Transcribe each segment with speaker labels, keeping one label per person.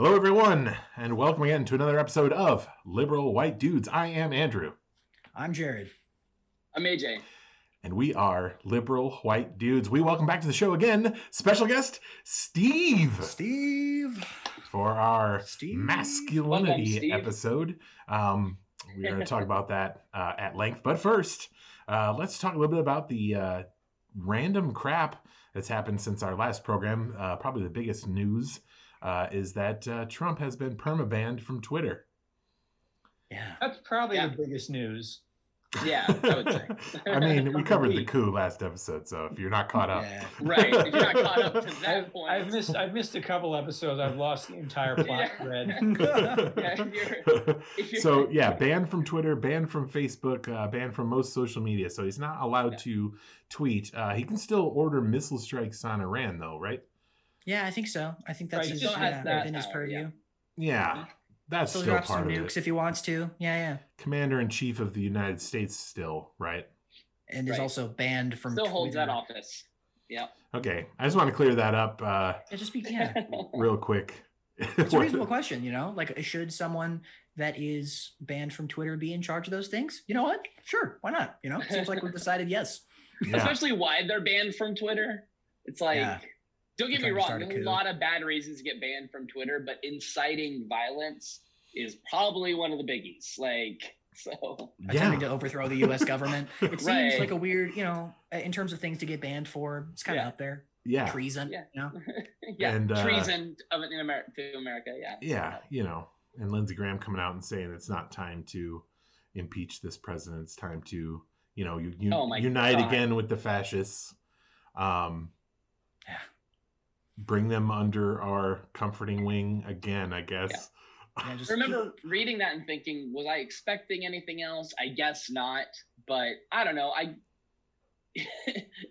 Speaker 1: Hello, everyone, and welcome again to another episode of Liberal White Dudes. I am Andrew.
Speaker 2: I'm Jared.
Speaker 3: I'm AJ.
Speaker 1: And we are Liberal White Dudes. We welcome back to the show again, special guest, Steve. For our masculinity episode. We're going to talk about that at length. But first, let's talk a little bit about the random crap that's happened since our last program. Probably the biggest news is that Trump has been permabanned from Twitter.
Speaker 2: Yeah.
Speaker 4: That's probably the biggest news.
Speaker 3: Yeah, I would say.
Speaker 1: I mean, we covered the coup last episode, so if you're not caught up.
Speaker 3: Yeah. Right, if you're not caught up to that point.
Speaker 4: I've missed a couple episodes. I've lost the entire plot thread.
Speaker 1: So, banned from Twitter, banned from Facebook, banned from most social media. So he's not allowed to tweet. He can still order missile strikes on Iran, though, right?
Speaker 2: Yeah, I think so. I think that's within his purview.
Speaker 1: Yeah. That's
Speaker 2: still
Speaker 1: still
Speaker 2: drop
Speaker 1: part
Speaker 2: some
Speaker 1: of
Speaker 2: nukes
Speaker 1: it.
Speaker 2: if he wants to. Yeah.
Speaker 1: Commander-in-Chief of the United States still, right?
Speaker 2: And is also banned from
Speaker 3: Still
Speaker 2: Twitter.
Speaker 3: holds that office. Yeah.
Speaker 1: Okay. I just want to clear that up real quick.
Speaker 2: It's a reasonable question, Like, should someone that is banned from Twitter be in charge of those things? You know what? Sure. Why not? It seems like we've decided yes.
Speaker 1: Yeah.
Speaker 3: Especially why they're banned from Twitter. It's like... Don't get me wrong, there's a lot of bad reasons to get banned from Twitter, but inciting violence is probably one of the biggies.
Speaker 2: Attempting to overthrow the U.S. government. It seems like a weird, in terms of things to get banned for, it's kind of up there.
Speaker 1: Yeah.
Speaker 2: Treason,
Speaker 1: And,
Speaker 3: treason to America,
Speaker 1: Yeah, and Lindsey Graham coming out and saying it's not time to impeach this president. It's time to, unite again with the fascists. Bring them under our comforting wing again, I guess.
Speaker 3: Yeah, I remember reading that and thinking, was I expecting anything else? I guess not, but I don't know.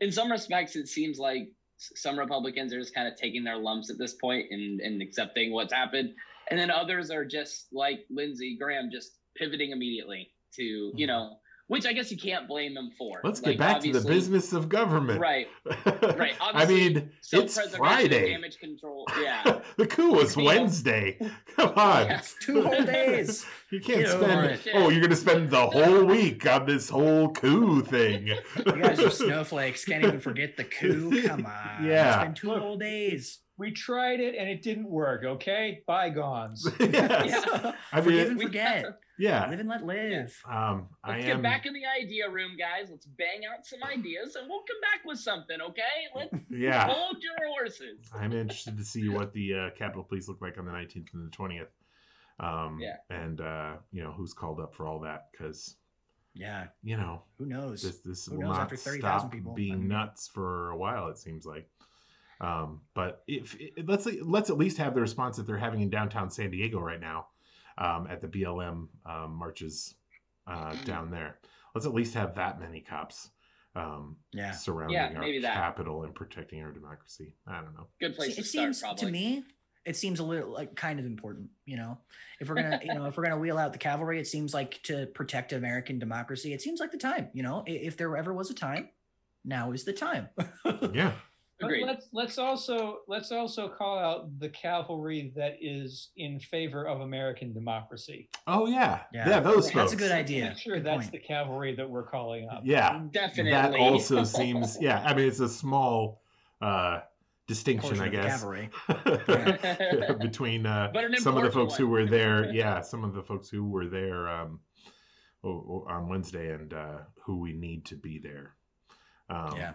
Speaker 3: In some respects, it seems like some Republicans are just kind of taking their lumps at this point and accepting what's happened. And then others are just like Lindsey Graham, just pivoting immediately to, which I guess you can't blame them for.
Speaker 1: Let's get back to the business of government.
Speaker 3: Right. Obviously,
Speaker 1: I mean, it's Friday.
Speaker 3: Damage control. Yeah.
Speaker 1: The coup was Wednesday. Come on.
Speaker 2: Yeah, it's 2 whole days.
Speaker 1: You can't spend... you're going to spend the whole week on this whole coup thing.
Speaker 2: You guys are snowflakes. Can't even forget the coup. Come on.
Speaker 1: Yeah.
Speaker 2: It's been 2 whole days.
Speaker 4: We tried it and it didn't work, okay? Bygones.
Speaker 1: Yes. I mean,
Speaker 2: forgive and forget.
Speaker 1: Yeah.
Speaker 2: Live and let live.
Speaker 3: Let's get back in the idea room, guys. Let's bang out some ideas and we'll come back with something, okay? Let's hold your horses.
Speaker 1: I'm interested to see what the Capitol Police look like on the 19th and the 20th. And, who's called up for all that because,
Speaker 2: who knows?
Speaker 1: This will not stop being nuts for a while, it seems like. But let's at least have the response that they're having in downtown San Diego right now at the BLM marches down there. Let's at least have that many cops surrounding our Capitol and protecting our democracy. I don't know.
Speaker 3: Good place to
Speaker 2: start,
Speaker 3: probably.
Speaker 2: To me, it seems a little like kind of important, if we're gonna wheel out the cavalry, it seems like to protect American democracy, it seems like the time, if there ever was a time, now is the time.
Speaker 1: Yeah.
Speaker 4: But let's also call out the cavalry that is in favor of American democracy.
Speaker 1: Oh yeah, those folks.
Speaker 2: That's a good idea.
Speaker 4: I'm sure that's the cavalry that we're calling up.
Speaker 1: Yeah,
Speaker 3: definitely.
Speaker 1: That also seems. Yeah, I mean it's a small distinction, I guess, between some of the folks who were there. Yeah, some of the folks who were there on Wednesday and who we need to be there. Yeah.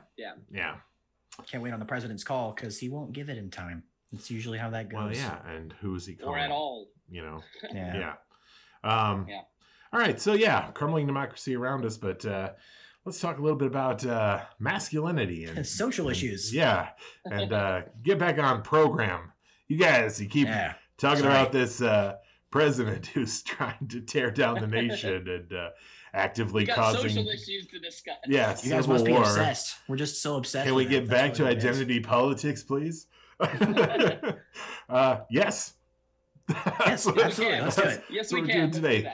Speaker 2: Can't wait on the president's call because he won't give it in time. It's usually how that goes.
Speaker 1: Well, yeah, and who is he calling?
Speaker 3: Or at all.
Speaker 1: Yeah. All right, so crumbling democracy around us, but let's talk a little bit about masculinity and
Speaker 2: social issues.
Speaker 1: Yeah, and get back on program. You keep talking about this president who's trying to tear down the nation and actively causing
Speaker 3: social issues to discuss.
Speaker 1: Yes,
Speaker 2: you guys must be obsessed. We're just so obsessed.
Speaker 1: Can we get back to identity politics, please? Yes.
Speaker 2: Yes, absolutely. Let's do it.
Speaker 3: Yes, we can.
Speaker 1: Doing today.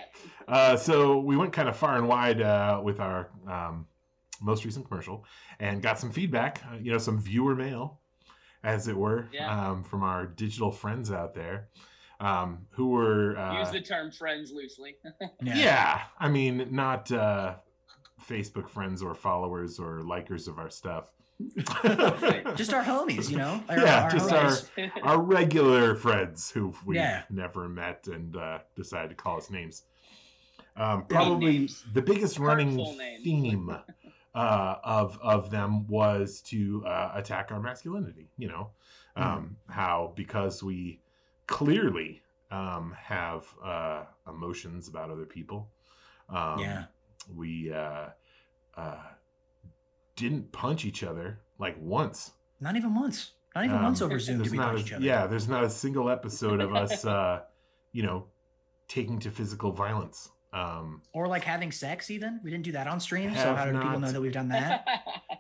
Speaker 1: So we went kind of far and wide with our most recent commercial and got some feedback. Some viewer mail, as it were, from our digital friends out there. who were
Speaker 3: use the term friends loosely.
Speaker 1: Yeah, I mean, not Facebook friends or followers or likers of our stuff.
Speaker 2: Just our homies,
Speaker 1: our regular friends who we've never met and decided to call us names. Probably the biggest running theme of them was to attack our masculinity. How because we clearly have emotions about other people. We didn't punch each other like once.
Speaker 2: Not even once. Not even once over Zoom did we punch each other.
Speaker 1: Yeah, there's not a single episode of us, taking to physical violence.
Speaker 2: Or like having sex even. We didn't do that on stream, so how do people know that we've done that?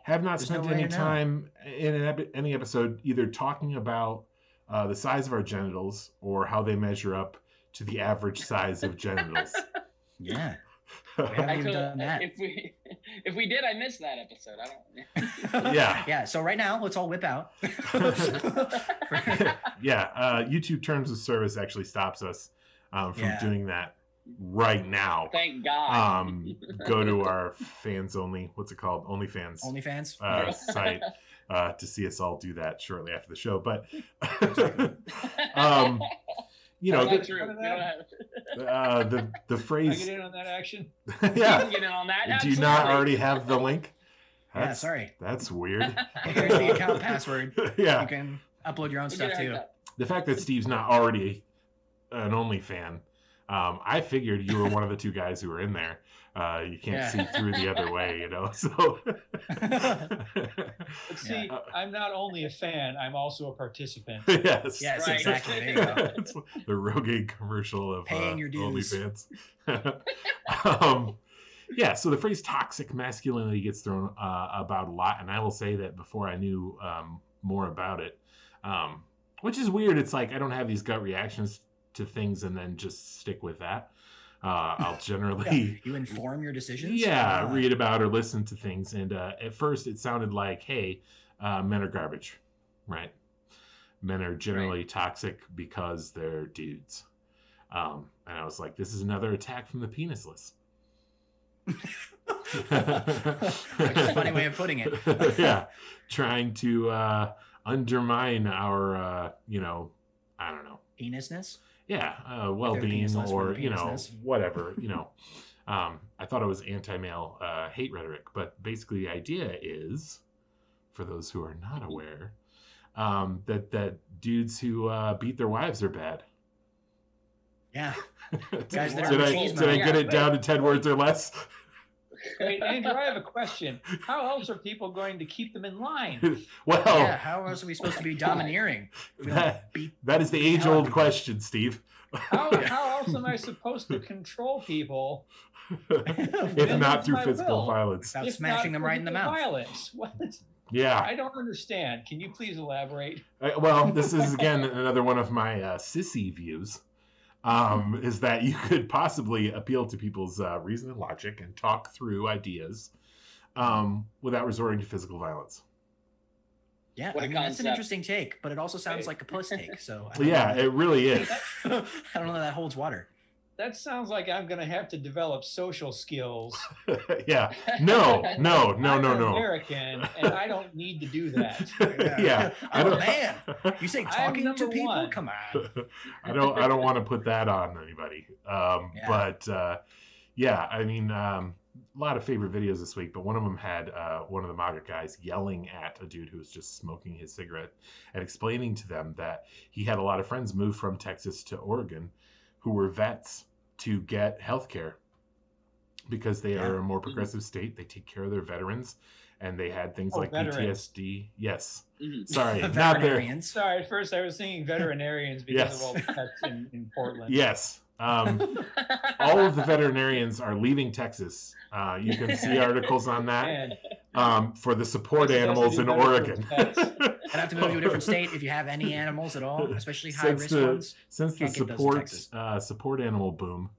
Speaker 1: Have not spent any time in any episode either talking about the size of our genitals or how they measure up to the average size of genitals.
Speaker 2: Yeah. We haven't even done that.
Speaker 3: If we did, I missed that episode. I don't.
Speaker 1: Yeah.
Speaker 2: So right now, let's all whip out.
Speaker 1: YouTube Terms of Service actually stops us from doing that right now.
Speaker 3: Thank God.
Speaker 1: Go to our fans only. What's it called? OnlyFans. Site to see us all do that shortly after the show. But the phrase.
Speaker 4: Can I get in on that action?
Speaker 1: Yeah.
Speaker 3: Get in on that.
Speaker 1: Do you not already have the link?
Speaker 2: Sorry.
Speaker 1: That's weird.
Speaker 2: Here's the account password.
Speaker 1: Yeah.
Speaker 2: You can upload your own stuff too.
Speaker 1: The fact that Steve's not already an Only fan, I figured you were one of the two guys who were in there. You can't see through the other way, So.
Speaker 4: But see, I'm not only a fan; I'm also a participant.
Speaker 1: Yes.
Speaker 2: Yes, right. Exactly. There you go.
Speaker 1: It's the Rogaine commercial of
Speaker 2: paying your dues.
Speaker 1: OnlyFans. So the phrase toxic masculinity gets thrown about a lot, and I will say that before I knew more about it, which is weird. It's like I don't have these gut reactions to things and then just stick with that. I'll generally
Speaker 2: you inform your decisions.
Speaker 1: Read about or listen to things, and at first it sounded like, hey, men are garbage, right? Men are generally toxic because they're dudes, and I was like, this is another attack from the penisless.
Speaker 2: Which is a funny way of putting it.
Speaker 1: Trying to undermine our I don't know,
Speaker 2: penisness.
Speaker 1: Well-being or whatever. I thought it was anti-male hate rhetoric, but basically the idea is, for those who are not aware, that dudes who beat their wives are bad.
Speaker 2: Yeah. Guys,
Speaker 1: did I get it down to 10 words or less?
Speaker 4: Wait, Andrew, I have a question. How else are people going to keep them in line?
Speaker 1: Well,
Speaker 2: how else are we supposed to be domineering?
Speaker 1: That is the age-old question, Steve.
Speaker 4: How else am I supposed to control people
Speaker 1: if not through physical violence?
Speaker 2: Without smashing them right in the mouth.
Speaker 4: Violence. What?
Speaker 1: Yeah.
Speaker 4: I don't understand. Can you please elaborate?
Speaker 1: Well, this is, again, another one of my sissy views. Is that you could possibly appeal to people's reason and logic and talk through ideas without resorting to physical violence.
Speaker 2: Yeah, that's an interesting take, but it also sounds like a puss take. So
Speaker 1: it really is.
Speaker 2: I don't know that holds water.
Speaker 4: That sounds like I'm going to have to develop social skills.
Speaker 1: Yeah. No.
Speaker 4: I'm American, and I don't need to do that.
Speaker 2: Man. You say talking to people?
Speaker 4: One.
Speaker 2: Come on.
Speaker 1: I don't want to put that on anybody. But I mean, a lot of favorite videos this week, but one of them had one of the MAGA guys yelling at a dude who was just smoking his cigarette and explaining to them that he had a lot of friends move from Texas to Oregon who were vets to get health care because they are a more progressive state. They take care of their veterans, and they had things like veterans. PTSD. Yes.
Speaker 3: Mm-hmm.
Speaker 1: Sorry, not there.
Speaker 4: Sorry, at first I was thinking veterinarians because of all the pets in Portland.
Speaker 1: Yes. All of the veterinarians are leaving Texas. You can see articles on that for the support animals in Oregon.
Speaker 2: I'd have to move to a different state if you have any animals at all, especially high-risk ones.
Speaker 1: Since the support animal boom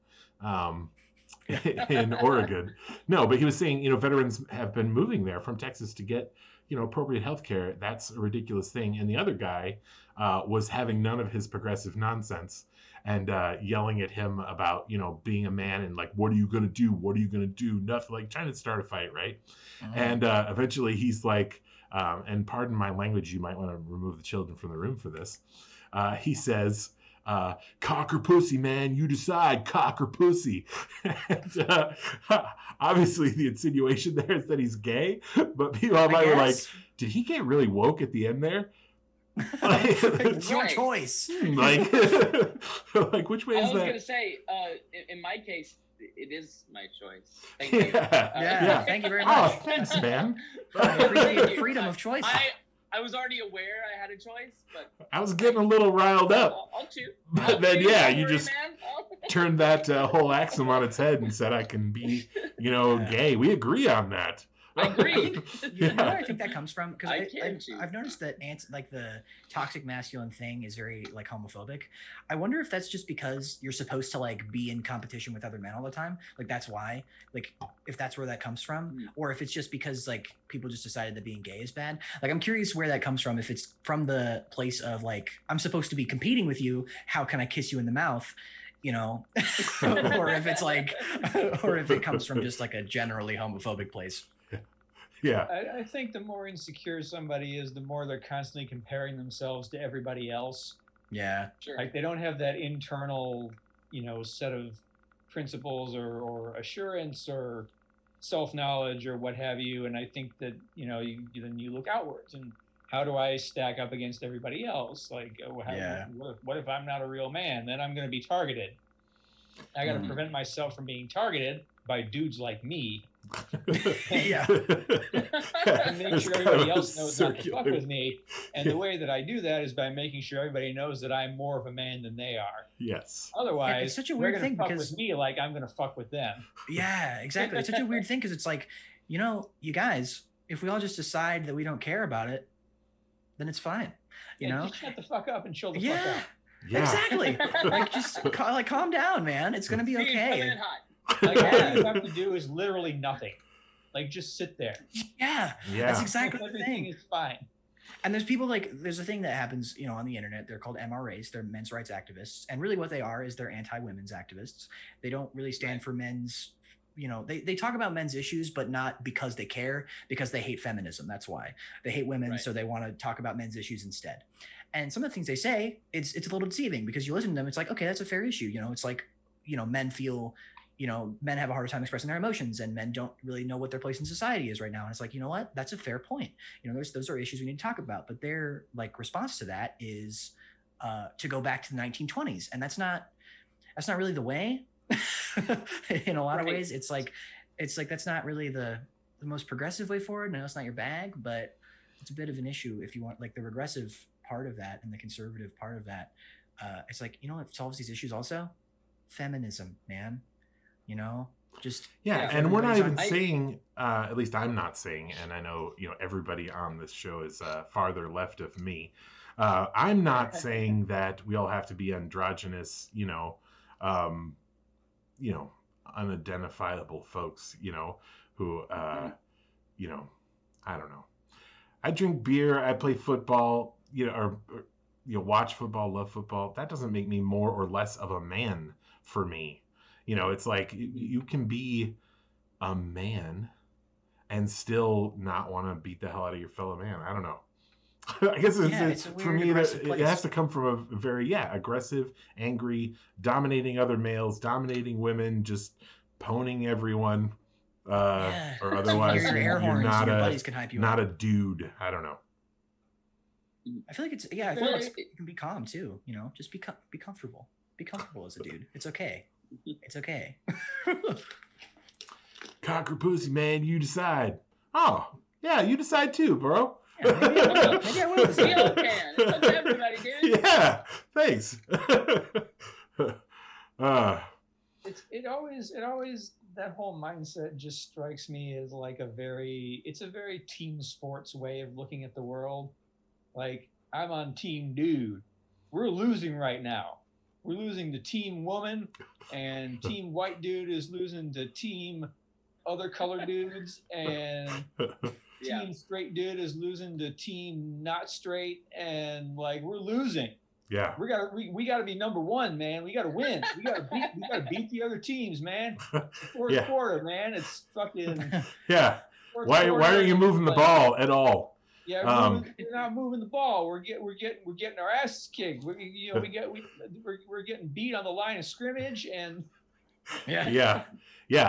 Speaker 1: in Oregon. No, but he was saying, veterans have been moving there from Texas to get, appropriate health care, that's a ridiculous thing. And the other guy was having none of his progressive nonsense and yelling at him about, being a man and like, what are you going to do? What are you going to do? Nothing, like trying to start a fight, right? And eventually he's like, and pardon my language, you might want to remove the children from the room for this. He says, cock or pussy, man, you decide, cock or pussy. And, obviously the insinuation there is that he's gay, but people online were like, did he get really woke at the end there?
Speaker 2: It's your choice.
Speaker 1: Like, like which way is that?
Speaker 3: I was gonna say, in my case, it is my choice. Thank you.
Speaker 2: Yeah. Thank you very much.
Speaker 1: Oh, thanks, man.
Speaker 2: I appreciate the freedom of choice.
Speaker 3: I was already aware I had a choice, but
Speaker 1: I was getting a little riled up.
Speaker 3: I'll choose.
Speaker 1: But then, you just turned that whole axiom on its head and said I can be, gay. We agree on that.
Speaker 3: I agree.
Speaker 2: You know where I think that comes from? Because I've noticed that the toxic masculine thing is very like homophobic. I wonder if that's just because you're supposed to like be in competition with other men all the time. Like that's why, like if that's where that comes from, or if it's just because like people just decided that being gay is bad. Like I'm curious where that comes from. If it's from the place of like, I'm supposed to be competing with you. How can I kiss you in the mouth? Or if it's like, or if it comes from just like a generally homophobic place.
Speaker 1: Yeah.
Speaker 4: I think the more insecure somebody is, the more they're constantly comparing themselves to everybody else.
Speaker 2: Yeah.
Speaker 3: Sure.
Speaker 4: Like they don't have that internal, set of principles or assurance or self-knowledge or what have you. And I think that, then you look outwards and how do I stack up against everybody else? Like, what if I'm not a real man? Then I'm going to be targeted. I got to prevent myself from being targeted by dudes like me.
Speaker 2: Yeah.
Speaker 4: And make sure everybody else knows not to fuck with me. And the way that I do that is by making sure everybody knows that I'm more of a man than they are.
Speaker 1: Yes.
Speaker 4: Otherwise,
Speaker 2: it's such a weird thing
Speaker 4: fuck
Speaker 2: because
Speaker 4: with me like I'm going to fuck with them.
Speaker 2: Yeah, exactly. It's such a weird thing because it's like, you guys, if we all just decide that we don't care about it, then it's fine.
Speaker 4: Just shut the fuck up and chill the fuck out.
Speaker 1: Yeah.
Speaker 2: Exactly. Like just calm down, man. It's gonna be okay.
Speaker 4: Like all you have to do is literally nothing. Like just sit there.
Speaker 2: Yeah. That's exactly the thing.
Speaker 4: Everything is fine.
Speaker 2: And there's people there's a thing that happens, on the internet. They're called MRAs. They're men's rights activists. And really what they are is they're anti-women's activists. They don't really stand for men's, they talk about men's issues, but not because they care, because they hate feminism. That's why. They hate women, so they want to talk about men's issues instead. And some of the things they say, it's a little deceiving because you listen to them, it's like, okay, that's a fair issue. It's like, men feel, men have a harder time expressing their emotions and men don't really know what their place in society is right now. And it's like, you know what? That's a fair point. Those are issues we need to talk about. But their like response to that is to go back to the 1920s. And that's not really the way. In a lot of ways, it's like that's not really the most progressive way forward. No, it's not your bag, but it's a bit of an issue if you want like the regressive part of that and the conservative part of that. It's like, what solves these issues also? Feminism, man.
Speaker 1: And we're not even saying, at least I'm not saying, and I know everybody on this show is farther left of me. I'm not saying that we all have to be androgynous, unidentifiable folks, who, I don't know. I drink beer, I play football, or watch football, love football. That doesn't make me more or less of a man for me. It's like you can be a man and still not want to beat the hell out of your fellow man. I don't know. I guess it's for me that it has to come from a very aggressive, angry, dominating other males, dominating women, just poning everyone, or otherwise you're not a dude. I don't know.
Speaker 2: I feel like it's I feel like it can be calm too. Just be comfortable. Be comfortable as a dude. It's okay. It's okay.
Speaker 1: Cock or pussy, man, you decide. Oh, yeah, you decide too, bro.
Speaker 2: Yeah, maybe I will decide.
Speaker 3: We all can. It's up to everybody, dude.
Speaker 1: Yeah, thanks.
Speaker 4: It always that whole mindset just strikes me as like a very team sports way of looking at the world. Like, I'm on team dude. We're losing right now. We're losing to team woman, and team white dude is losing to team other colored dudes, and team straight dude is losing to team not straight, and like we're losing.
Speaker 1: Yeah,
Speaker 4: we gotta be number one, man. We gotta win. We gotta beat the other teams, man. Fourth quarter, man. It's fucking
Speaker 1: Why aren't you moving the ball at all?
Speaker 4: Yeah, we're not moving the ball. We're getting our asses kicked. We're getting beat on the line of scrimmage, and
Speaker 1: yeah,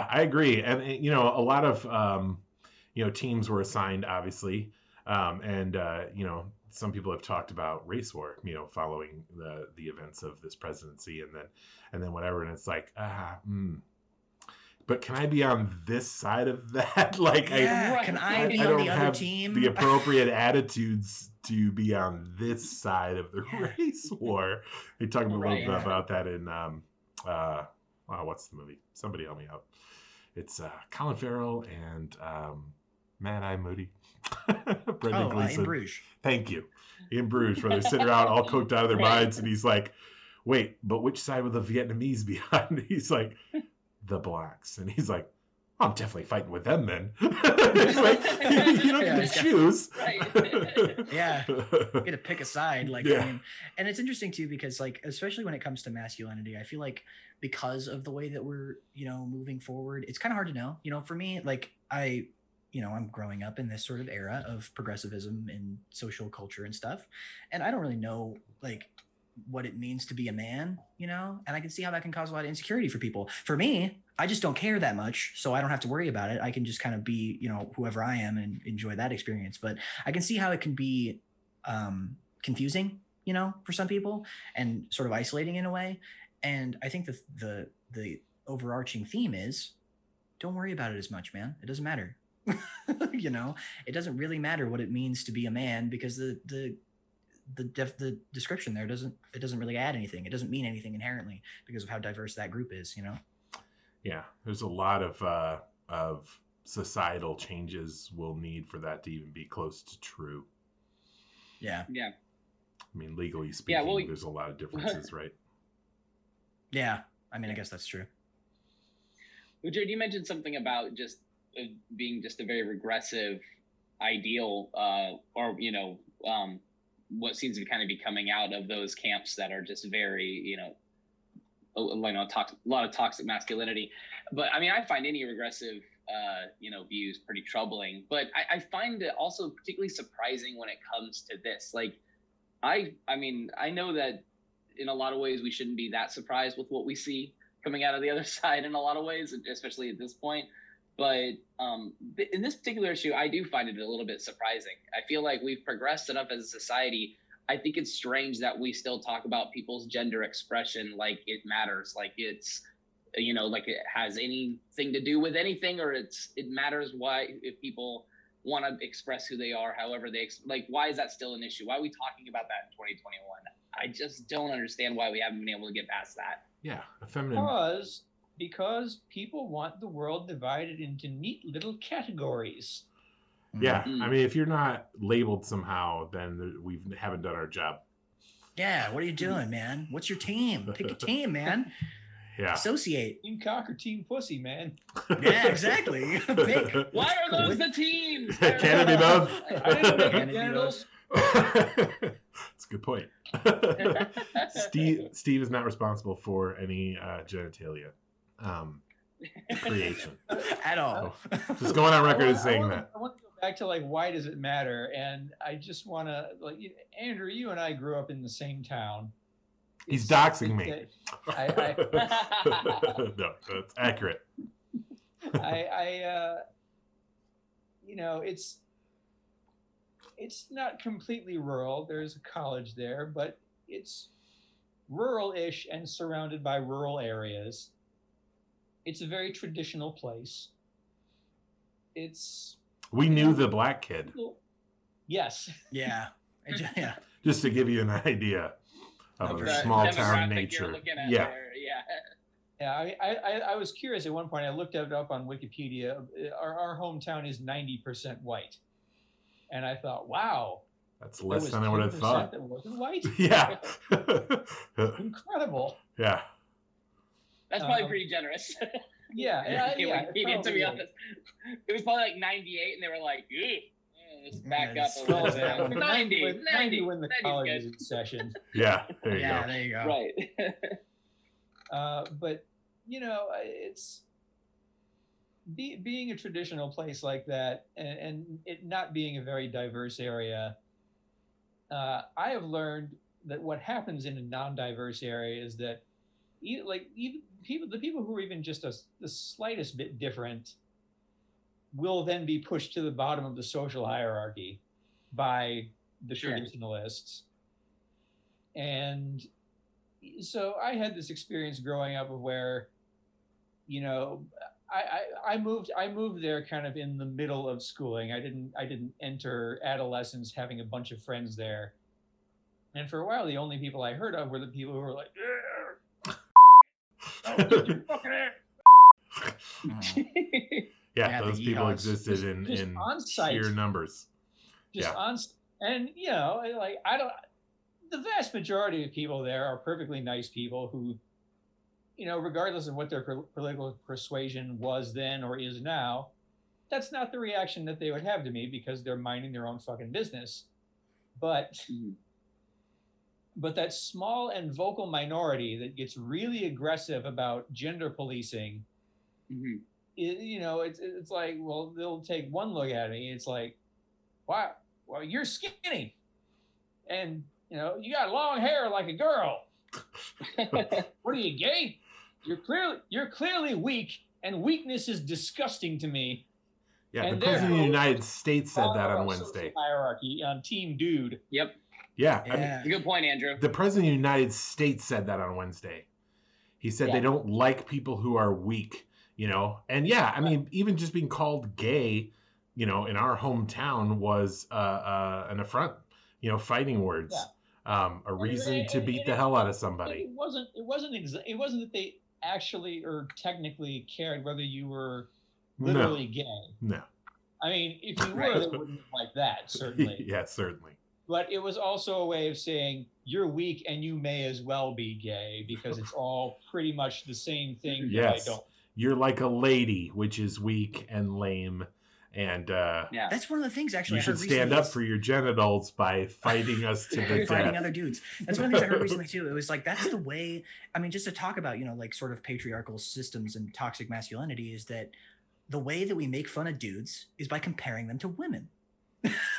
Speaker 1: I agree. And a lot of teams were assigned, obviously, and some people have talked about race war, following the events of this presidency, and then whatever, and it's like but can I be on this side of that? Like,
Speaker 2: can I be on the other team?
Speaker 1: The appropriate attitudes to be on this side of the race war. They talk a little bit about that in what's the movie? Somebody help me out. It's Colin Farrell and Mad Eye Moody. Brendan Gleeson.
Speaker 2: In Bruges.
Speaker 1: Thank you. In Bruges, where they're sitting around all coked out of their minds, and he's like, "Wait, but which side would the Vietnamese be on?" He's like, "The blacks," and he's like, "I'm definitely fighting with them then." Like, you don't get to choose.
Speaker 2: Yeah, you get to pick a side. Like, I mean, and it's interesting too, because like, especially when it comes to masculinity, I feel like because of the way that we're, moving forward, it's kind of hard to know. For me, like I'm growing up in this sort of era of progressivism and social culture and stuff, and I don't really know like what it means to be a man, and I can see how that can cause a lot of insecurity for people. For me, I just don't care that much, so I don't have to worry about it. I can just kind of be, whoever I am and enjoy that experience. But I can see how it can be confusing, for some people, and sort of isolating in a way. And I think the overarching theme is, don't worry about it as much, man. It doesn't matter. It doesn't really matter what it means to be a man, because the description there doesn't really add anything. It doesn't mean anything inherently because of how diverse that group is.
Speaker 1: Yeah, there's a lot of societal changes we'll need for that to even be close to true.
Speaker 2: Yeah.
Speaker 1: I mean, legally speaking, there's a lot of differences, right?
Speaker 2: Yeah, I mean, I guess that's true.
Speaker 3: Well, Jared, you mentioned something about just being just a very regressive ideal, or what seems to kind of be coming out of those camps that are just very, a lot of toxic masculinity. But I mean, I find any regressive, views pretty troubling. But I find it also particularly surprising when it comes to this. Like, I mean, I know that in a lot of ways we shouldn't be that surprised with what we see coming out of the other side in a lot of ways, especially at this point. But in this particular issue, I do find it a little bit surprising. I feel like we've progressed enough as a society. I think it's strange that we still talk about people's gender expression like it matters, like it's, like it has anything to do with anything, or it matters why if people want to express who they are, however like, why is that still an issue? Why are we talking about that in 2021? I just don't understand why we haven't been able to get past that.
Speaker 1: Yeah, feminine.
Speaker 4: Because people want the world divided into neat little categories.
Speaker 1: Yeah, I mean, if you're not labeled somehow, then we haven't done our job.
Speaker 2: Yeah, what are you doing, man? What's your team? Pick a team, man.
Speaker 1: Yeah.
Speaker 2: Associate.
Speaker 4: Team cock or team pussy, man.
Speaker 2: Yeah, exactly. Pick.
Speaker 3: Why are those the teams?
Speaker 1: Can it be both?
Speaker 4: I didn't make it genitals.
Speaker 1: That's a good point. Steve is not responsible for any genitalia creation
Speaker 2: at all.
Speaker 1: So, just going on record as saying that.
Speaker 4: I want to go back to like, why does it matter? And I just want to, like, Andrew, you and I grew up in the same town.
Speaker 1: He's doxing me. No, that's accurate.
Speaker 4: It's not completely rural. There's a college there, but it's rural-ish and surrounded by rural areas. It's a very traditional place.
Speaker 1: We knew the black kid.
Speaker 4: Yes.
Speaker 2: Yeah. Yeah.
Speaker 1: Just to give you an idea of a small town nature. Yeah.
Speaker 4: Yeah, I was curious at one point. I looked it up on Wikipedia. Our hometown is 90% white. And I thought, wow.
Speaker 1: That's less than I would have thought.
Speaker 4: That wasn't white?
Speaker 1: Yeah.
Speaker 4: Incredible.
Speaker 1: Yeah.
Speaker 3: That's probably pretty generous.
Speaker 4: Yeah,
Speaker 3: to be honest, it was probably like 98, and they were like, let's back up a little bit. 90
Speaker 4: when the college is in session.
Speaker 1: Yeah, there you go.
Speaker 2: There you go.
Speaker 3: Right.
Speaker 4: But it's being a traditional place like that, and it not being a very diverse area. I have learned that what happens in a non-diverse area is that even the people who are even just the slightest bit different will then be pushed to the bottom of the social hierarchy by the traditionalists. And so I had this experience growing up of where, I moved there kind of in the middle of schooling. I didn't enter adolescence having a bunch of friends there. And for a while, the only people I heard of were the people who were like,
Speaker 1: yeah, those people existed in sheer numbers.
Speaker 4: And the vast majority of people there are perfectly nice people who, regardless of what their political persuasion was then or is now, that's not the reaction that they would have to me because they're minding their own fucking business. But that small and vocal minority that gets really aggressive about gender policing, it's like, well, they'll take one look at me. It's like, wow, well, you're skinny, and you got long hair like a girl. What are you, gay? You're clearly weak, and weakness is disgusting to me.
Speaker 1: Yeah, and the President of the United States said that on Wednesday.
Speaker 4: Hierarchy on Team Dude.
Speaker 3: Yep.
Speaker 1: Yeah.
Speaker 3: I mean, good point, Andrew.
Speaker 1: The President of the United States said that on Wednesday. He said they don't like people who are weak, And I mean, even just being called gay, in our hometown was an affront, fighting words, a reason to beat the hell out of somebody.
Speaker 4: It wasn't that they actually or technically cared whether you were literally gay.
Speaker 1: No.
Speaker 4: I mean, if you were, they wouldn't like that, certainly.
Speaker 1: Yeah, certainly.
Speaker 4: But it was also a way of saying you're weak and you may as well be gay because it's all pretty much the same thing.
Speaker 1: Yes. You're like a lady, which is weak and lame. And
Speaker 2: that's one of the things actually
Speaker 1: you should stand up for your genitals by fighting us to the death.
Speaker 2: Fighting other dudes. That's one of the things I heard recently too. It was like that's the way. I mean, just to talk about like sort of patriarchal systems and toxic masculinity is that the way that we make fun of dudes is by comparing them to women.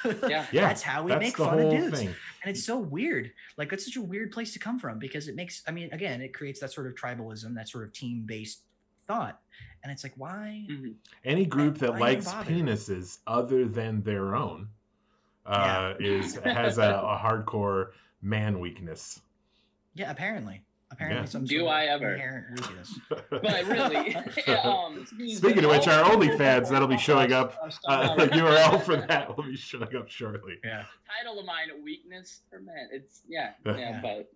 Speaker 2: That's how we make fun of dudes. And it's so weird. Like that's such a weird place to come from because it makes. I mean, again, it creates that sort of tribalism, that sort of team-based thought. And it's like, why?
Speaker 1: Any group that likes penises other than their own has a hardcore man weakness.
Speaker 2: Yeah, apparently. Some
Speaker 3: do I ever?
Speaker 2: Inherent weakness.
Speaker 3: But really,
Speaker 1: speaking of which, our OnlyFans that'll be showing up. The URL for that will be showing up shortly.
Speaker 2: Yeah.
Speaker 3: Title of mine: Weakness for Men. It's but.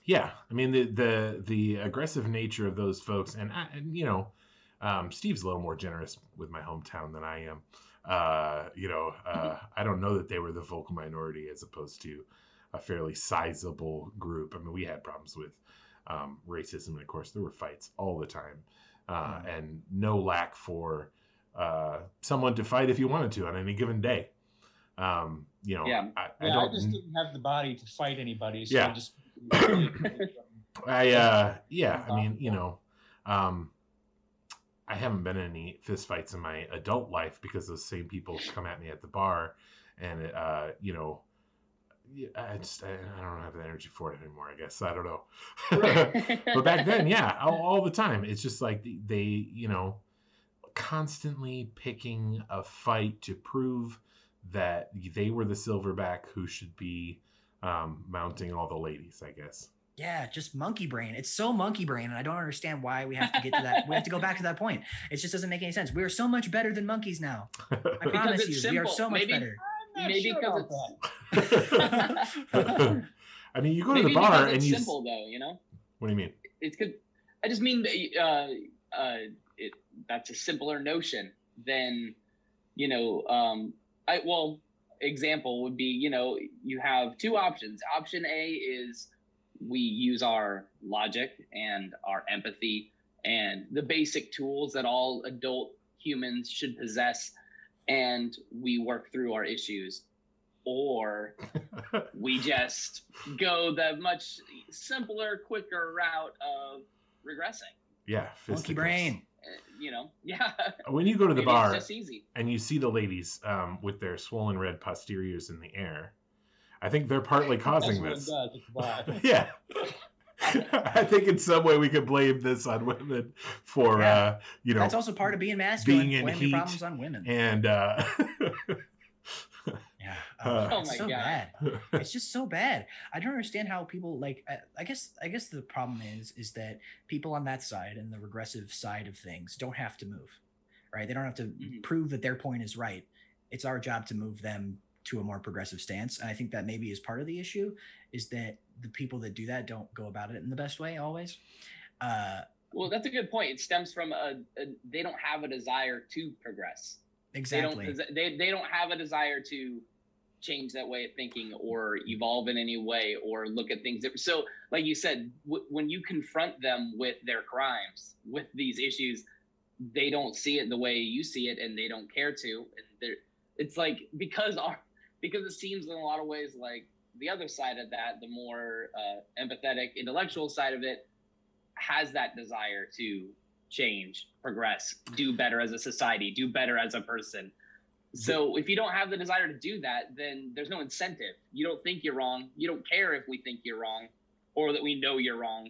Speaker 1: Yeah, I mean the aggressive nature of those folks, and Steve's a little more generous with my hometown than I am. I don't know that they were the vocal minority as opposed to a fairly sizable group. I mean, we had problems with racism, and of course, there were fights all the time, and no lack for someone to fight if you wanted to on any given day. I
Speaker 4: just didn't have the body to fight anybody. So I just.
Speaker 1: I haven't been in any fist fights in my adult life because those same people come at me at the bar, and I don't have the energy for it anymore. I guess I don't know. But back then, all the time, it's just like they constantly picking a fight to prove that they were the silverback who should be mounting all the ladies, I guess.
Speaker 2: Yeah, just monkey brain. It's so monkey brain, and I don't understand why we have to get to that. We have to go back to that point. It just doesn't make any sense. We are so much better than monkeys now. I promise you, we are so much better.
Speaker 3: Maybe because
Speaker 1: it's. I mean, you go to the bar and you.
Speaker 3: Simple though,
Speaker 1: What do you mean?
Speaker 3: It's good. I just mean that's a simpler notion than, example would be, you have two options. Option A is we use our logic and our empathy and the basic tools that all adult humans should possess, and we work through our issues, or we just go the much simpler, quicker route of regressing.
Speaker 1: Yeah,
Speaker 2: monkey brain.
Speaker 3: Yeah.
Speaker 1: When you go to the
Speaker 3: Maybe
Speaker 1: bar
Speaker 3: it's just easy.
Speaker 1: and you see the ladies with their swollen red posteriors in the air, I think they're partly causing this.
Speaker 4: That's what it does.
Speaker 1: Yeah. I think in some way we could blame this on women for,
Speaker 2: that's also part of being masculine.
Speaker 1: being in
Speaker 2: blaming
Speaker 1: heat
Speaker 2: problems on women.
Speaker 1: And
Speaker 2: oh
Speaker 3: my
Speaker 2: so
Speaker 3: God.
Speaker 2: bad. It's just so bad. I don't understand how people like. I guess the problem is that people on that side and the regressive side of things don't have to move, right? They don't have to prove that their point is right. It's our job to move them to a more progressive stance. And I think that maybe is part of the issue, is that the people that do that don't go about it in the best way always.
Speaker 3: Well, that's a good point. It stems from they don't have a desire to progress.
Speaker 2: Exactly.
Speaker 3: They don't have a desire to change that way of thinking or evolve in any way or look at things. So like you said, when you confront them with their crimes, with these issues, they don't see it the way you see it, and they don't care to. And it's like, because it seems in a lot of ways like the other side of that, the more empathetic, intellectual side of it, has that desire to change, progress, do better as a society, do better as a person. So if you don't have the desire to do that, then there's no incentive. You don't think you're wrong. You don't care if we think you're wrong or that we know you're wrong.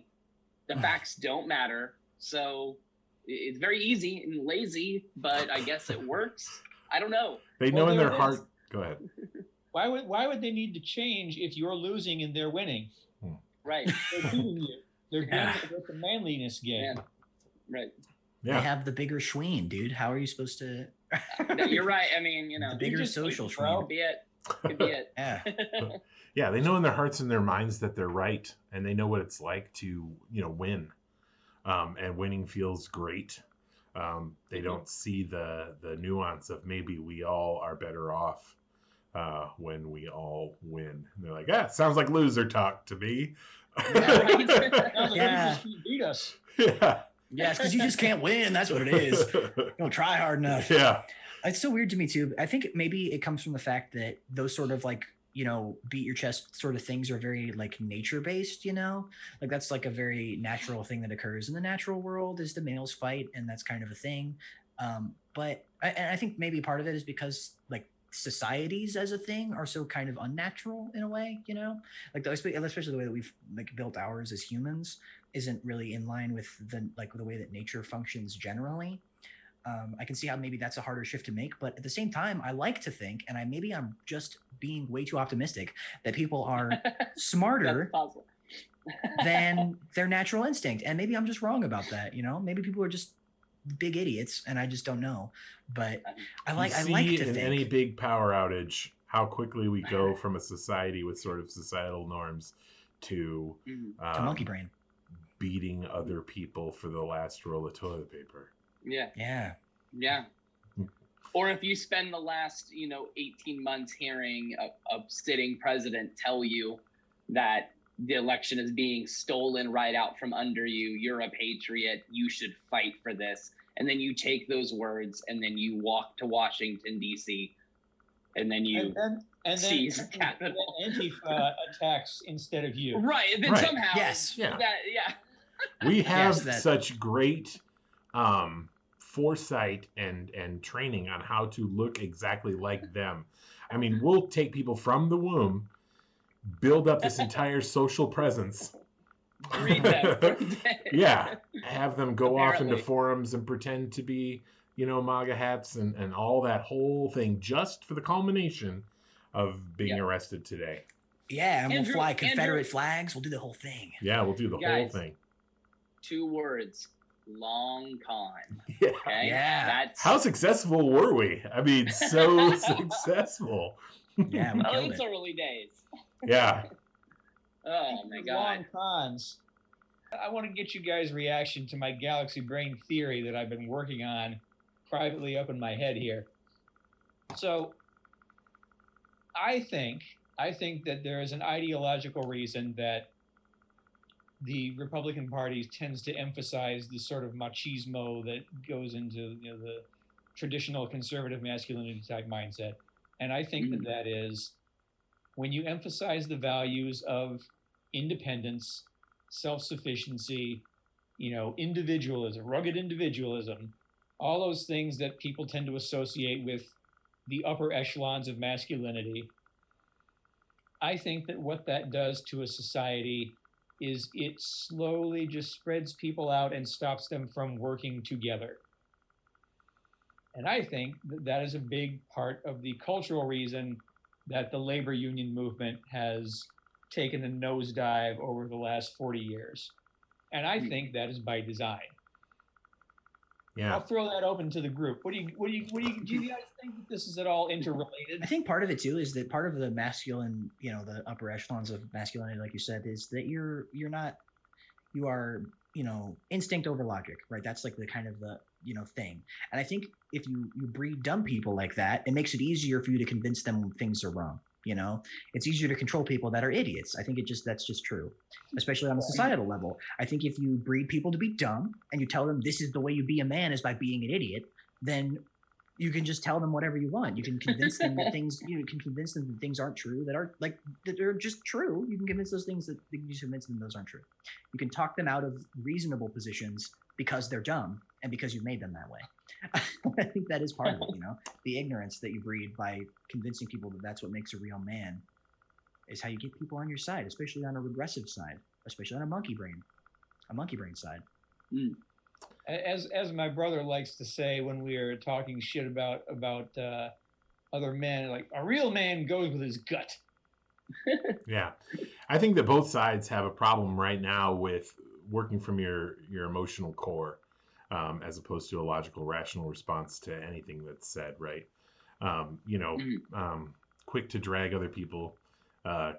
Speaker 3: The facts don't matter. So it's very easy and lazy, but I guess it works. I don't know.
Speaker 1: They know in their heart. Go ahead.
Speaker 4: Why would they need to change if you're losing and they're winning?
Speaker 3: Right.
Speaker 4: They're beating you. They're the manliness game.
Speaker 3: Yeah. Right.
Speaker 1: Yeah.
Speaker 2: They have the bigger schween, dude. How are you supposed to?
Speaker 3: You're right. I mean,
Speaker 2: the bigger social schween.
Speaker 3: Could be it.
Speaker 2: Yeah.
Speaker 1: Yeah, they know in their hearts and their minds that they're right, and they know what it's like to, win. And winning feels great. They don't see the nuance of maybe we all are better off when we all win. And they're like, sounds like loser talk to me.
Speaker 2: Yeah.
Speaker 4: Beat us.
Speaker 1: Yeah.
Speaker 2: Yeah, it's because you just can't win. That's what it is. You don't try hard enough.
Speaker 1: Yeah.
Speaker 2: It's so weird to me too. I think maybe it comes from the fact that those sort of like, beat your chest sort of things are very like nature based, like that's like a very natural thing that occurs in the natural world, is the males fight. And that's kind of a thing. But I think maybe part of it is because like societies as a thing are so kind of unnatural in a way, like especially the way that we've like built ours as humans isn't really in line with the way that nature functions generally. I can see how maybe that's a harder shift to make, but at the same time, I like to think, and I'm just being way too optimistic, that people are smarter than their natural instinct. And maybe I'm just wrong about that. Maybe people are just big idiots and I just don't know. But I like to think
Speaker 1: any big power outage, how quickly we go from a society with sort of societal norms to
Speaker 2: monkey brain,
Speaker 1: beating other people for the last roll of toilet paper.
Speaker 3: Yeah. Or if you spend the last, 18 months hearing a sitting president tell you that the election is being stolen right out from under you, you're a patriot, you should fight for this. And then you take those words and then you walk to Washington, D.C., and then you seize the Capitol.
Speaker 4: Antifa attacks instead of you.
Speaker 3: Right. And then somehow.
Speaker 2: Yes.
Speaker 1: Yeah.
Speaker 3: We
Speaker 1: have such great foresight and training on how to look exactly like them. I mean, we'll take people from the womb, build up this entire social presence.
Speaker 3: Read them.
Speaker 1: Yeah. Have them go off into forums and pretend to be, MAGA hats and all that whole thing just for the culmination of being arrested today.
Speaker 2: Yeah, and we'll fly Confederate flags. We'll do the whole thing.
Speaker 1: Yeah, we'll do the whole thing.
Speaker 3: 2 words. Long con.
Speaker 1: Yeah.
Speaker 3: Okay?
Speaker 2: Yeah.
Speaker 1: How successful were we? I mean, so successful.
Speaker 2: Yeah, we killed
Speaker 3: it's
Speaker 2: it.
Speaker 3: early days.
Speaker 1: Yeah.
Speaker 3: Oh my God.
Speaker 4: Long cons. I want to get you guys' reaction to my galaxy brain theory that I've been working on privately up in my head here. So I think that there is an ideological reason that the Republican Party tends to emphasize the sort of machismo that goes into the traditional conservative masculinity type mindset. And I think that is when you emphasize the values of independence, self-sufficiency, individualism, rugged individualism, all those things that people tend to associate with the upper echelons of masculinity. I think that what that does to a society is it slowly just spreads people out and stops them from working together. And I think that that is a big part of the cultural reason that the labor union movement has taken a nosedive over the last 40 years. And I think that is by design.
Speaker 1: Yeah.
Speaker 4: I'll throw that open to the group. Do you guys think that this is at all interrelated?
Speaker 2: I think part of it too is that part of the masculine, the upper echelons of masculinity, like you said, is that you are instinct over logic, right? That's like the kind of the thing. And I think if you breed dumb people like that, it makes it easier for you to convince them things are wrong. It's easier to control people that are idiots. I think that's just true, especially on a societal level. I think if you breed people to be dumb and you tell them this is the way you be a man is by being an idiot, then you can just tell them whatever you want. You can convince them that things aren't true, that they're just true. You can convince those things those aren't true. You can talk them out of reasonable positions because they're dumb and because you made them that way. I think that is part of it, the ignorance that you breed by convincing people that that's what makes a real man is how you get people on your side, especially on a regressive side, especially on a monkey brain side.
Speaker 4: As my brother likes to say when we are talking shit about other men, like a real man goes with his gut.
Speaker 1: Yeah. I think that both sides have a problem right now with working from your emotional core. As opposed to a logical, rational response to anything that's said, right? Quick to drag other people,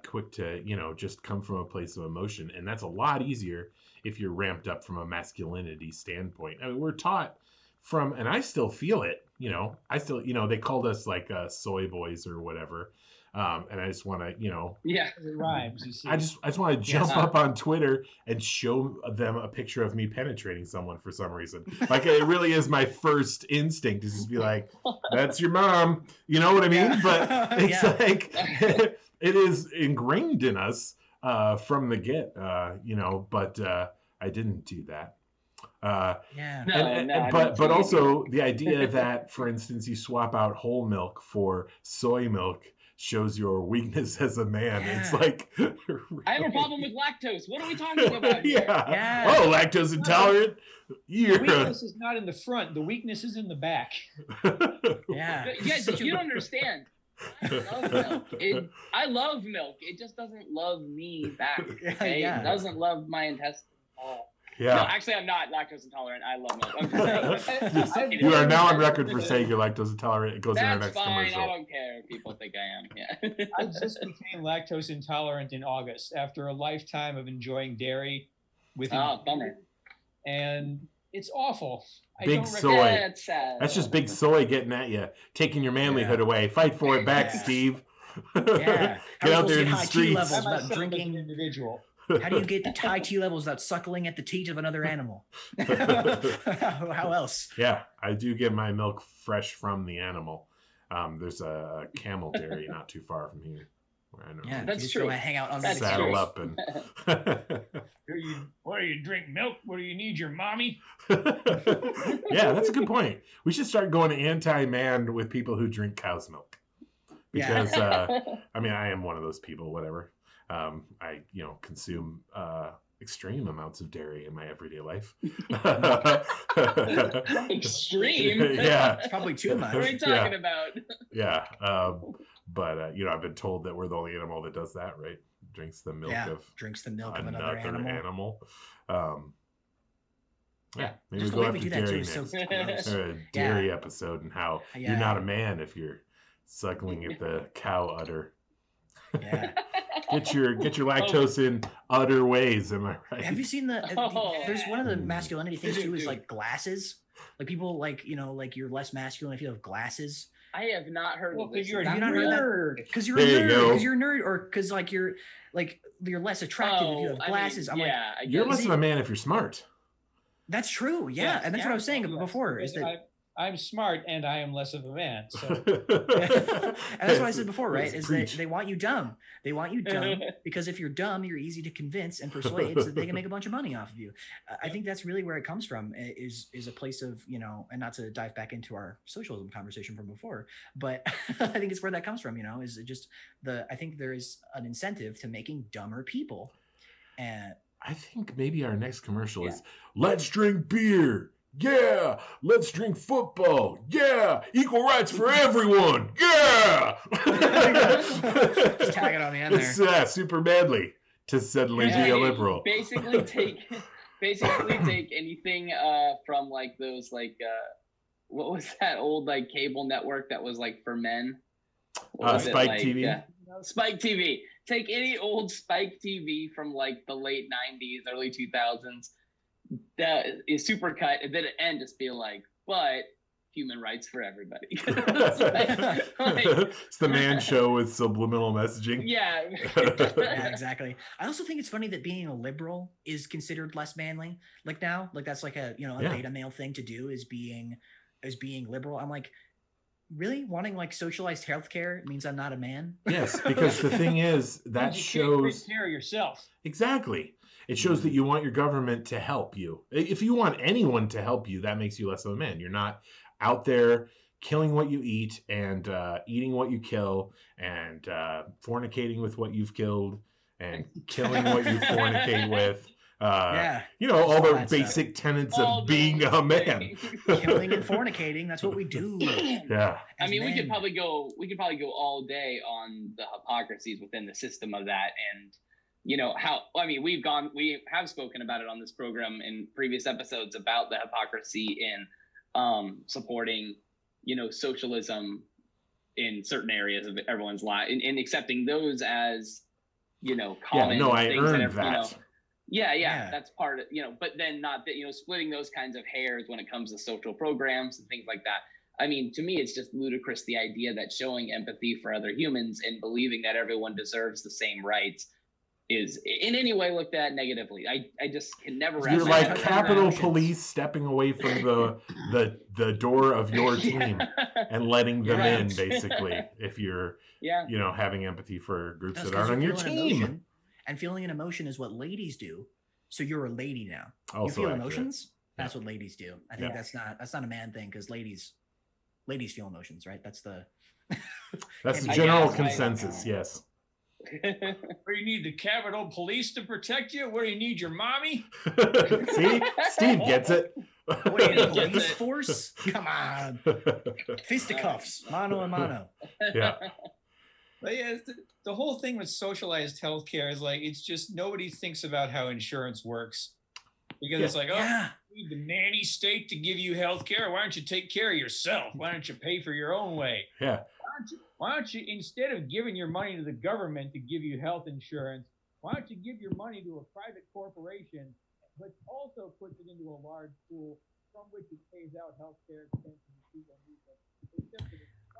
Speaker 1: quick to, just come from a place of emotion. And that's a lot easier if you're ramped up from a masculinity standpoint. I mean, we're taught from, and I still feel it, they called us like soy boys or whatever. And I just want to,
Speaker 3: yeah,
Speaker 4: it rhymes. You see.
Speaker 1: I just want to jump up on Twitter and show them a picture of me penetrating someone for some reason. Like it really is my first instinct is just be like, "That's your mom," you know what I mean? Yeah. But it's like it is ingrained in us from the get, But I didn't do that. But also the idea that, for instance, you swap out whole milk for soy milk shows your weakness as a man. Yeah. It's like
Speaker 3: really... I have a problem with lactose. What are we talking about here?
Speaker 1: Yeah. Oh, lactose intolerant.
Speaker 4: The weakness is not in the front. The weakness is in the back.
Speaker 2: Yeah.
Speaker 3: Guys, you don't understand. I love milk. It just doesn't love me back. Okay? It doesn't love my intestines.
Speaker 1: Yeah.
Speaker 3: No, actually, I'm not lactose intolerant. I love milk.
Speaker 1: You are now on record for saying you're lactose intolerant. It goes in our next commercial.
Speaker 3: I don't care if people think I am. Yeah.
Speaker 4: I just became lactose intolerant in August after a lifetime of enjoying dairy with
Speaker 3: bummer.
Speaker 4: And it's awful.
Speaker 1: Big soy.
Speaker 3: Yeah, it's sad.
Speaker 1: That's just big soy getting at you, taking your manlyhood away. Fight for it back, Steve.
Speaker 2: Yeah.
Speaker 1: Get out there in the streets.
Speaker 2: Levels about drinking individual. How do you get high T levels without suckling at the teat of another animal? How else?
Speaker 1: Yeah, I do get my milk fresh from the animal. There's a camel dairy not too far from here.
Speaker 2: Yeah, that's true. Hang out on
Speaker 1: saddle up and.
Speaker 4: What do you drink milk? What do you need your mommy?
Speaker 1: Yeah, that's a good point. We should start going anti-man with people who drink cow's milk. Because I am one of those people. Whatever. I consume extreme amounts of dairy in my everyday life.
Speaker 3: Extreme?
Speaker 1: Yeah.
Speaker 2: It's probably too much.
Speaker 3: What are you talking about?
Speaker 1: Yeah. But I've been told that we're the only animal that does that, right? Drinks the milk of another animal. Maybe we go after dairy next. A dairy episode and how you're not a man if you're suckling at the cow udder.
Speaker 2: Yeah.
Speaker 1: Get your lactose in other ways, am I right?
Speaker 2: Have you seen there's one of the masculinity things too is like glasses. Like people like you're less masculine if you have glasses.
Speaker 3: I have not heard of this.
Speaker 4: You're a
Speaker 2: nerd. Because you're a nerd. Because you're a nerd, or because like you're less attractive if you have glasses.
Speaker 3: I mean,
Speaker 1: you're less of a man if you're smart.
Speaker 2: That's true. Yeah, and that's what I was saying before. Is that
Speaker 4: I'm smart and I am less of a man. So.
Speaker 2: And that's what I said before, right? Is that they want you dumb. They want you dumb because if you're dumb, you're easy to convince and persuade so that they can make a bunch of money off of you. I think that's really where it comes from. Is a place of, you know, and not to dive back into our socialism conversation from before, but I think it's where that comes from. You know, is just I think there is an incentive to making dumber people, and
Speaker 1: I think maybe our next commercial is let's drink beer. Yeah, let's drink football. Yeah, equal rights for everyone. Yeah.
Speaker 2: Just tag it on the end there.
Speaker 1: It's super manly to suddenly be a liberal.
Speaker 3: Basically take anything from like those like what was that old like cable network that was like for men?
Speaker 1: Spike TV.
Speaker 3: Spike TV. Take any old Spike TV from like the late 90s, early 2000s. That is super cut, and then and just be like, but human rights for everybody.
Speaker 1: It's the man show with subliminal messaging.
Speaker 3: Yeah.
Speaker 2: Yeah, exactly. I also think it's funny that being a liberal is considered less manly. Like now, like that's like a beta male thing to do is being liberal. I'm like, really wanting like socialized healthcare means I'm not a man?
Speaker 1: Yes, because the thing is that shows
Speaker 4: take care of yourself.
Speaker 1: Exactly. It shows that you want your government to help you. If you want anyone to help you, that makes you less of a man. You're not out there killing what you eat and eating what you kill and fornicating with what you've killed and killing what you fornicate with. You know, all the basic tenets of being a man.
Speaker 2: Killing and fornicating, that's what we do.
Speaker 1: Yeah.
Speaker 3: I mean, we could probably go all day on the hypocrisies within the system of that, and you know we have spoken about it on this program in previous episodes about the hypocrisy in supporting, you know, socialism in certain areas of everyone's life and accepting those as, you know, common
Speaker 1: I earned that.
Speaker 3: You know, yeah, that's part of, you know, but then not that, you know, splitting those kinds of hairs when it comes to social programs and things like that. I mean, to me, it's just ludicrous, the idea that showing empathy for other humans and believing that everyone deserves the same rights is in any way looked at negatively. I just can never.
Speaker 1: You're like Capitol Police stepping away from the door of your team and letting them in, basically. If you're you know, having empathy for groups that aren't on your team.
Speaker 2: And feeling an emotion is what ladies do. So you're a lady now.
Speaker 1: Also
Speaker 2: you feel emotions. That's what ladies do. I think that's not a man thing, because ladies feel emotions, right? That's the
Speaker 1: general consensus. Yes.
Speaker 4: Where you need the Capitol Police to protect you? Where you need your mommy?
Speaker 1: See? Steve gets it.
Speaker 2: What are you, police force? Come on. Fisticuffs. Mano a mano.
Speaker 1: Yeah.
Speaker 4: But yeah, the whole thing with socialized healthcare is like, it's just nobody thinks about how insurance works. Because it's like, you need the nanny state to give you healthcare. Why don't you take care of yourself? Why don't you pay for your own way?
Speaker 1: Yeah.
Speaker 4: Why don't you, instead of giving your money to the government to give you health insurance, why don't you give your money to a private corporation, but also puts it into a large pool from which it pays out healthcare expenses to people who need them.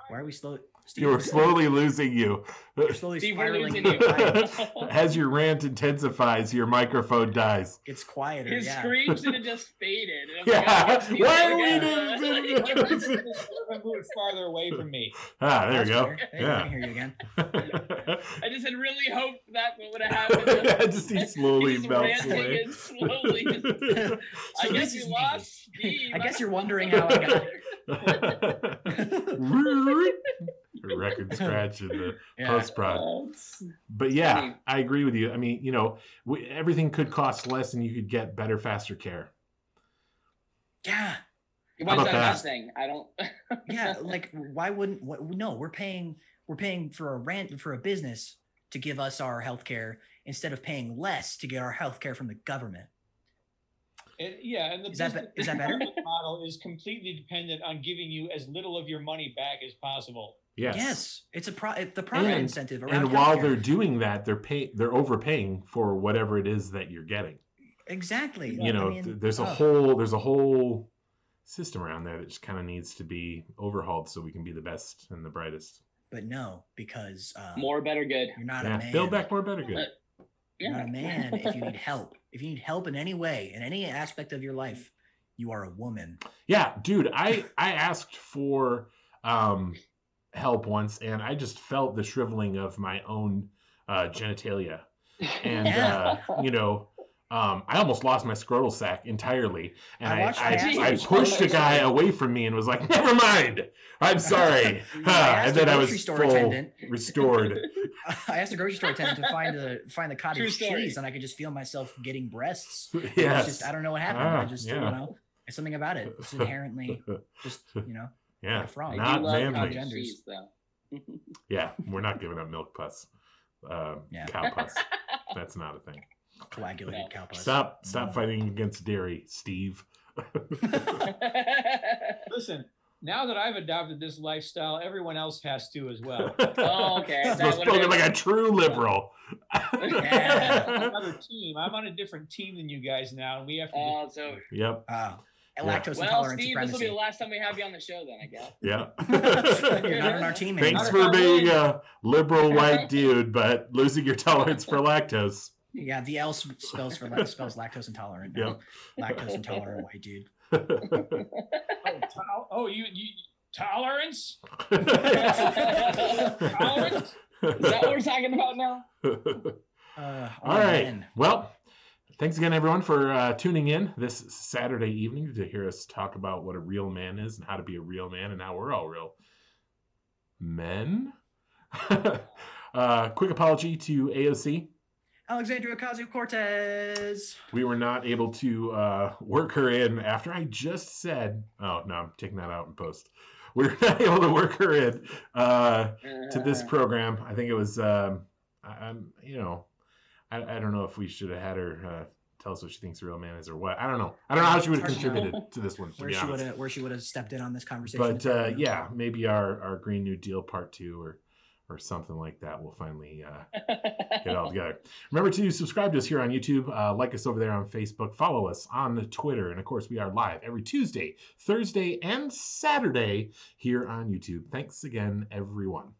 Speaker 2: Why are we slow?
Speaker 1: Steve, you're slowly losing you.
Speaker 2: You're slowly spiraling.
Speaker 1: As your rant intensifies, your microphone dies.
Speaker 2: It's quieter.
Speaker 3: His screams should have just faded.
Speaker 1: Why are we doing
Speaker 4: this? Move farther away from me.
Speaker 1: There we go.
Speaker 2: Hey, I can hear you again.
Speaker 3: I just had really hoped that would have happened.
Speaker 1: I just he slowly melts away.
Speaker 3: Slowly I guess you lost Steve.
Speaker 2: I guess you're wondering how I got here.
Speaker 1: Record scratch in the post-prod. But yeah, I agree with you. I mean, you know, everything could cost less and you could get better, faster care.
Speaker 2: Yeah.
Speaker 3: What's that nothing? I don't.
Speaker 2: Yeah, like why wouldn't? No, we're paying for a business to give us our healthcare instead of paying less to get our healthcare from the government.
Speaker 4: And the
Speaker 2: is that better?
Speaker 4: Model is completely dependent on giving you as little of your money back as possible.
Speaker 2: Yes, it's the profit incentive.
Speaker 1: And while they're doing that, they're overpaying for whatever it is that you're getting.
Speaker 2: Exactly.
Speaker 1: You know, there's a whole system around there that just kind of needs to be overhauled so we can be the best and the brightest.
Speaker 2: But no, because
Speaker 3: more, better, good.
Speaker 2: You're not a man.
Speaker 1: Build back more, better, good.
Speaker 2: You're not a man if you need help. If you need help in any way, in any aspect of your life, you are a woman.
Speaker 1: Yeah, dude, I asked for help once, and I just felt the shriveling of my own genitalia. And, I almost lost my scrotal sac entirely. And I pushed a guy away from me and was like, never mind. I'm sorry. And then I was restored.
Speaker 2: I asked the grocery store attendant to find the cottage cheese, and I could just feel myself getting breasts.
Speaker 1: Yes.
Speaker 2: Just, I don't know what happened. I just, there's something about it. It's inherently just,
Speaker 1: yeah,
Speaker 2: like a frog.
Speaker 1: Not manly.
Speaker 3: Cheese, though.
Speaker 1: Yeah, we're not giving up milk pus. Cow pus. That's not a thing.
Speaker 2: Coagulated cow pus.
Speaker 1: Stop fighting against dairy, Steve.
Speaker 4: Listen, now that I've adopted this lifestyle, everyone else has to as well.
Speaker 3: Oh, okay.
Speaker 1: Spoken like a true liberal.
Speaker 4: Yeah. Another team. I'm on a different team than you guys now, and we have to.
Speaker 1: Yep.
Speaker 2: Lactose intolerance.
Speaker 3: Steve, this will be the last time we have you on the show, then, I guess.
Speaker 1: Yeah.
Speaker 2: You're not on our team anymore.
Speaker 1: Thanks for being a liberal white dude, but losing your tolerance for lactose.
Speaker 2: Yeah, the L spells lactose intolerant. No. Yep. Lactose intolerant white dude.
Speaker 4: You tolerance?
Speaker 3: Tolerance? Is that what we're talking about now?
Speaker 1: All right. Man. Well, thanks again, everyone, for tuning in this Saturday evening to hear us talk about what a real man is and how to be a real man and how we're all real men. Quick apology to AOC.
Speaker 2: Alexandria Ocasio-Cortez.
Speaker 1: We were not able to work her in after I just said, oh, no, I'm taking that out in post. We were not able to work her in to this program. I think it was, I don't know if we should have had her tell us what she thinks a real man is or what. I don't know. I don't know how she would have contributed to this one,
Speaker 2: where she would have stepped in on this conversation.
Speaker 1: But maybe our Green New Deal Part 2 or something like that. We'll finally get it all together. Remember to subscribe to us here on YouTube, like us over there on Facebook, follow us on Twitter, and of course we are live every Tuesday, Thursday, and Saturday here on YouTube. Thanks again, everyone.